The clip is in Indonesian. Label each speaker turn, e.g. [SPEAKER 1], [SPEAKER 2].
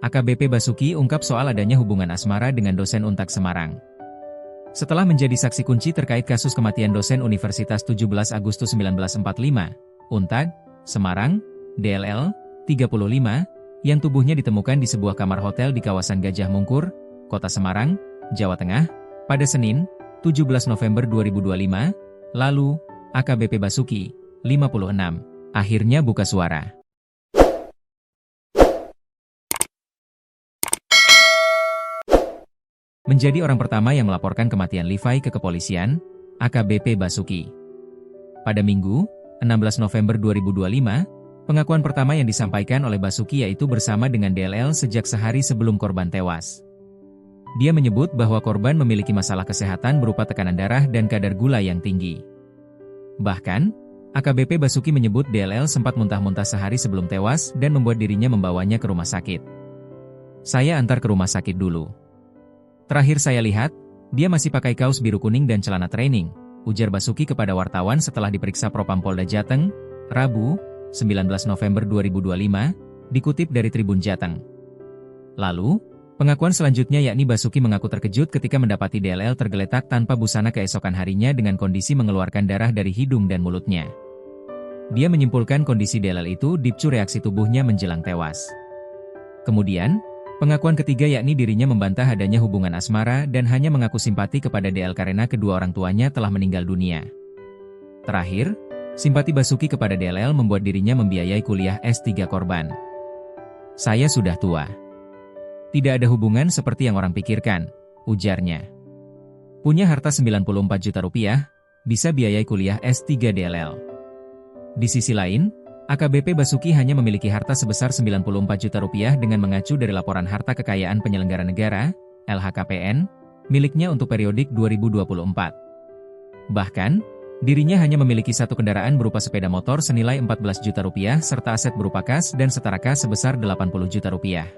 [SPEAKER 1] AKBP Basuki ungkap soal adanya hubungan asmara dengan dosen Untak Semarang. Setelah menjadi saksi kunci terkait kasus kematian dosen Universitas 17 Agustus 1945, Untak, Semarang, DLL, 35, yang tubuhnya ditemukan di sebuah kamar hotel di kawasan Gajah Mungkur, Kota Semarang, Jawa Tengah, pada Senin, 17 November 2025, lalu, AKBP Basuki, 56, akhirnya buka suara. Menjadi orang pertama yang melaporkan kematian Levi ke kepolisian, AKBP Basuki. Pada Minggu, 16 November 2025, pengakuan pertama yang disampaikan oleh Basuki yaitu bersama dengan DLL sejak sehari sebelum korban tewas. Dia menyebut bahwa korban memiliki masalah kesehatan berupa tekanan darah dan kadar gula yang tinggi. Bahkan, AKBP Basuki menyebut DLL sempat muntah-muntah sehari sebelum tewas dan membuat dirinya membawanya ke rumah sakit. "Saya antar ke rumah sakit dulu. Terakhir saya lihat, dia masih pakai kaos biru kuning dan celana training," ujar Basuki kepada wartawan setelah diperiksa Propam Polda Jateng, Rabu, 19 November 2025, dikutip dari Tribun Jateng. Lalu, pengakuan selanjutnya yakni Basuki mengaku terkejut ketika mendapati DLL tergeletak tanpa busana keesokan harinya dengan kondisi mengeluarkan darah dari hidung dan mulutnya. Dia menyimpulkan kondisi DLL itu dipicu reaksi tubuhnya menjelang tewas. Kemudian, pengakuan ketiga yakni dirinya membantah adanya hubungan asmara dan hanya mengaku simpati kepada DL karena kedua orang tuanya telah meninggal dunia. Terakhir, simpati Basuki kepada DLL membuat dirinya membiayai kuliah S3 korban. "Saya sudah tua. Tidak ada hubungan seperti yang orang pikirkan," ujarnya. Punya harta 94 juta rupiah, bisa biayai kuliah S3 DLL. Di sisi lain, AKBP Basuki hanya memiliki harta sebesar 94 juta rupiah dengan mengacu dari laporan harta kekayaan penyelenggara negara, LHKPN, miliknya untuk periodik 2024. Bahkan, dirinya hanya memiliki satu kendaraan berupa sepeda motor senilai 14 juta rupiah serta aset berupa kas dan setara kas sebesar 80 juta rupiah.